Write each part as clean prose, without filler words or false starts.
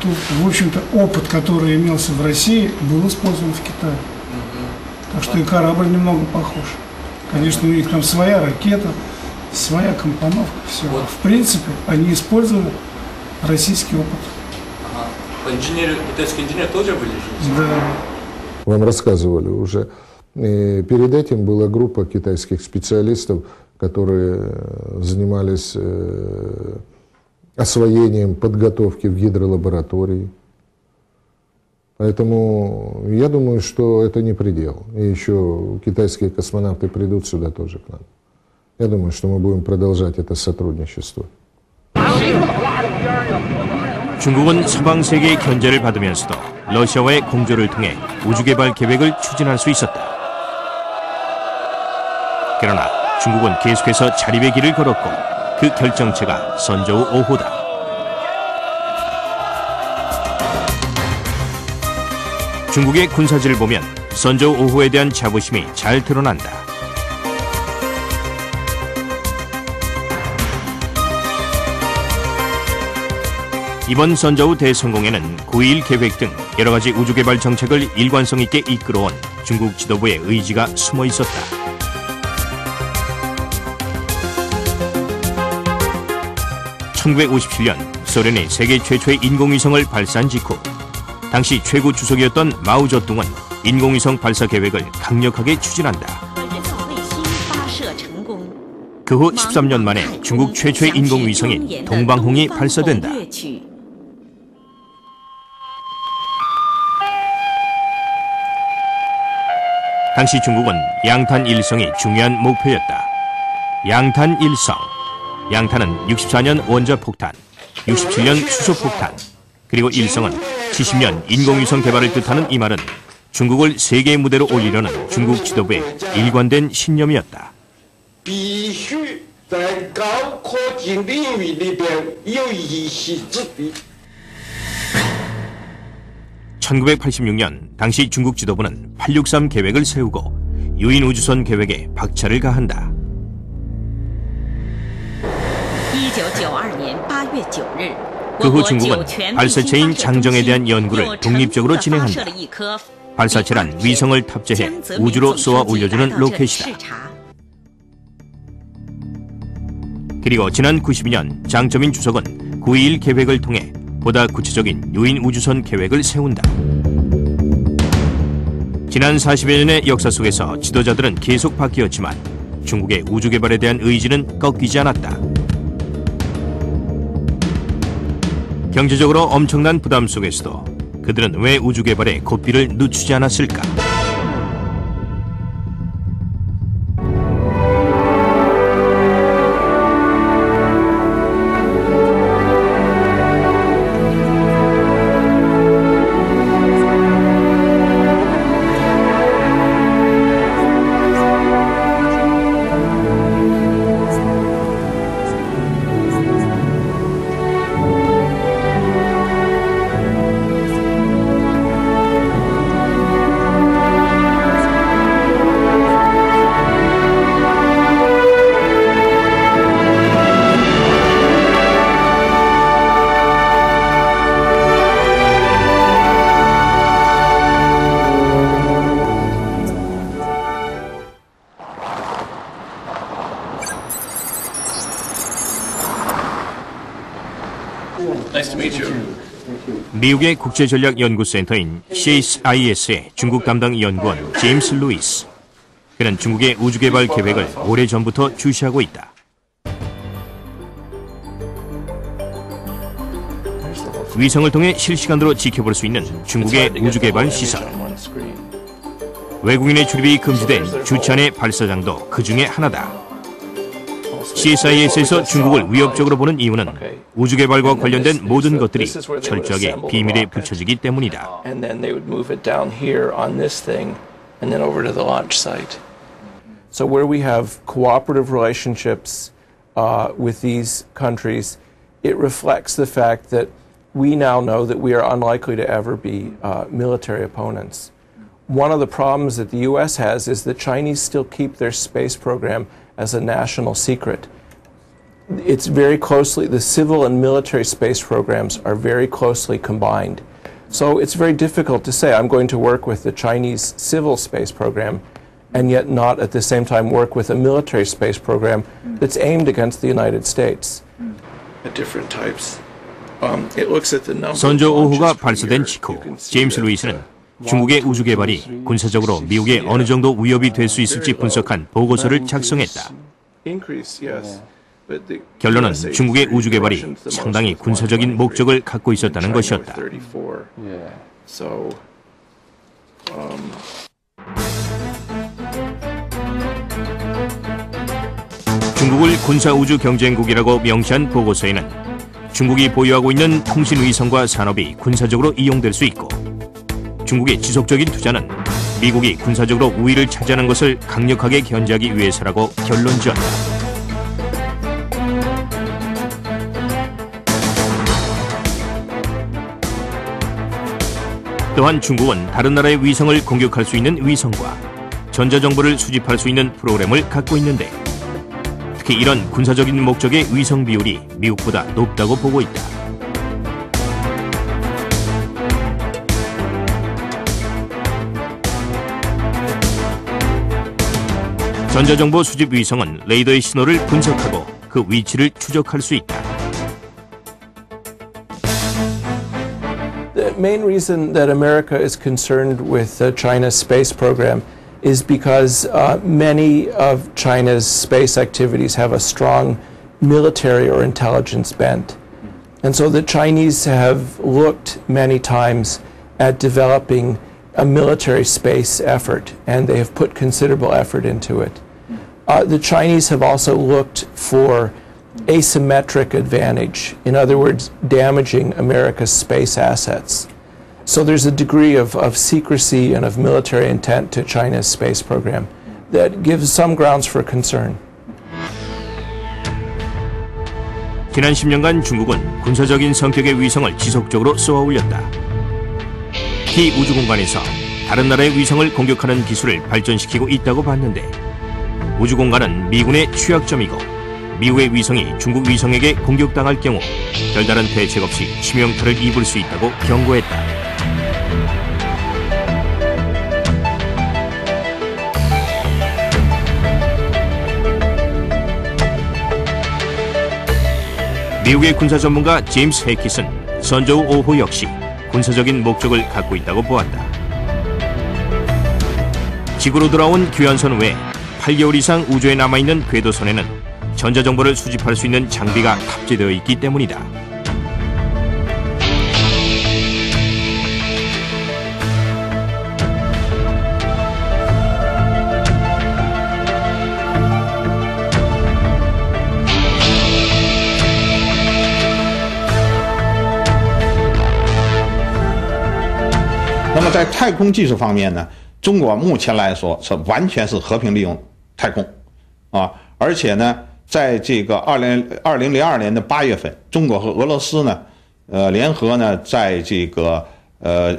в общем-то, опыт, который имелся в России, был использован в Китае. Так что и корабль немного похож. Конечно, у них там своя ракета, своя компоновка, все. Вот. В принципе, они использовали российский опыт. Ага. Китайские инженеры тоже были же? Да. Вам рассказывали уже. И перед этим была группа китайских специалистов, которые занимались освоением подготовки в гидролаборатории. Поэтому я думаю, что это не предел. И еще китайские космонавты придут сюда тоже к нам. Я думаю, что мы будем продолжать это сотрудничество. 중국은 서방 세계의 견제를 받으면서도 러시아와의 공조를 통해 우주 개발 계획을 추진할 수 있었다. 그러나 중국은 계속해서 자립의 길을 걸었고 그 결정체가 선저우 5호다. 중국의 군사지를 보면 선저우 5호에 대한 자부심이 잘 드러난다. 이번 선저우 대성공에는 9.21 계획 등 여러 가지 우주 개발 정책을 일관성 있게 이끌어온 중국 지도부의 의지가 숨어 있었다. 1957년 소련이 세계 최초의 인공위성을 발사한 직후 당시 최고 주석이었던 마오쩌둥은 인공위성 발사 계획을 강력하게 추진한다. 그 후 13년 만에 중국 최초의 인공위성인 동방홍이 발사된다. 당시 중국은 양탄 1성이 중요한 목표였다. 양탄 1성. 양탄은 64년 원자폭탄, 67년 수소폭탄, 그리고 1성은 70년 인공위성 개발을 뜻하는 이 말은 중국을 세계 무대로 올리려는 중국 지도부의 일관된 신념이었다. 1986년 당시 중국 지도부는 863 계획을 세우고 유인 우주선 계획에 박차를 가한다. 그 후 중국은 발사체인 장정에 대한 연구를 독립적으로 진행한다. 발사체란 위성을 탑재해 우주로 쏘아 올려주는 로켓이다. 그리고 지난 92년 장쩌민 주석은 9.21 계획을 통해 보다 구체적인 유인 우주선 계획을 세운다. 지난 40여 년의 역사 속에서 지도자들은 계속 바뀌었지만 중국의 우주 개발에 대한 의지는 꺾이지 않았다. 경제적으로 엄청난 부담 속에서도 그들은 왜 우주 개발에 고삐를 늦추지 않았을까? 미국의 국제전략연구센터인 CSIS의 중국 담당 연구원 제임스 루이스. 그는 중국의 우주개발 계획을 오래전부터 주시하고 있다. 위성을 통해 실시간으로 지켜볼 수 있는 중국의 우주개발 시설. 외국인의 출입이 금지된 주찬의 발사장도 그 중에 하나다. CSIS에서 중국을 위협적으로 보는 이유는 우주 개발과 관련된 모든 것들이 철저하게 비밀에 붙여지기 때문이다. So where we have cooperative relationships with these countries, it reflects the fact that we now know that we are unlikely to ever be military opponents. One of the problems that the U.S. has is the Chinese still keep their space program as a national secret. it's very closely, the civil and military space programs are very closely combined. So it's very difficult to say, I'm going to work with the Chinese civil space program and yet not at the same time work with a military space program that's aimed against the United States. At different types. It looks at the number 선저 5호가 발사된 직후 제임스 루이스는 중국의 우주 개발이 군사적으로 미국에 어느 정도 위협이 될 수 있을지 분석한 보고서를 작성했다. 결론은 중국의 우주 개발이 상당히 군사적인 목적을 갖고 있었다는 것이었다. 중국을 군사우주 경쟁국이라고 명시한 보고서에는 중국이 보유하고 있는 통신위성과 산업이 군사적으로 이용될 수 있고 중국의 지속적인 투자는 미국이 군사적으로 우위를 차지하는 것을 강력하게 견제하기 위해서라고 결론지었다. 또한 중국은 다른 나라의 위성을 공격할 수 있는 위성과 전자정보를 수집할 수 있는 프로그램을 갖고 있는데 특히 이런 군사적인 목적의 위성 비율이 미국보다 높다고 보고 있다. 전자정보 수집 위성은 레이더의 신호를 분석하고 그 위치를 추적할 수 있다. The main reason that America is concerned with China's space program is because many of China's space activities have a strong military or intelligence bent. And so the Chinese have looked many times at developing a military space effort, and they have put considerable effort into it. The Chinese have also looked for asymmetric advantage, in other words, damaging America's space assets. So there's a degree of secrecy and of military intent to China's space program that gives some grounds for concern. 지난 10년간 중국은 군사적인 성격의 위성을 지속적으로 쏘아 올렸다. 이 우주 공간에서 다른 나라의 위성을 공격하는 기술을 발전시키고 있다고 봤는데 우주 공간은 미군의 취약점이고 미국의 위성이 중국 위성에게 공격당할 경우 별다른 대책 없이 치명타를 입을 수 있다고 경고했다. 미국의 군사 전문가 제임스 해킷은 선저우 5호 역시 군사적인 목적을 갖고 있다고 보았다. 지구로 돌아온 귀환선 외에 8개월 이상 우주에 남아있는 궤도선에는 전자정보를 수집할 수 있는 장비가 탑재되어 있기 때문이다.在太空技术方面呢，中国目前来说是完全是和平利用太空，而且呢，在这个2002年的8月份，中国和俄罗斯呢，联合呢，在这个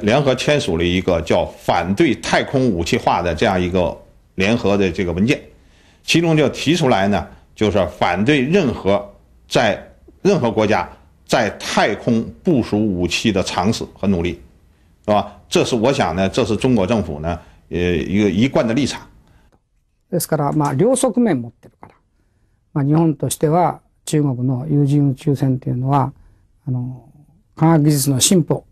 联合签署了一个叫反对太空武器化的这样一个联合的这个文件，其中就提出来呢，就是反对任何国家在太空部署武器的尝試和努力。是吧？这是我想呢，这是中国政府呢，一个一貫的立場。ですから両側面持ってるから、日本としては中国の有人宇宙船というのは科学技術の進歩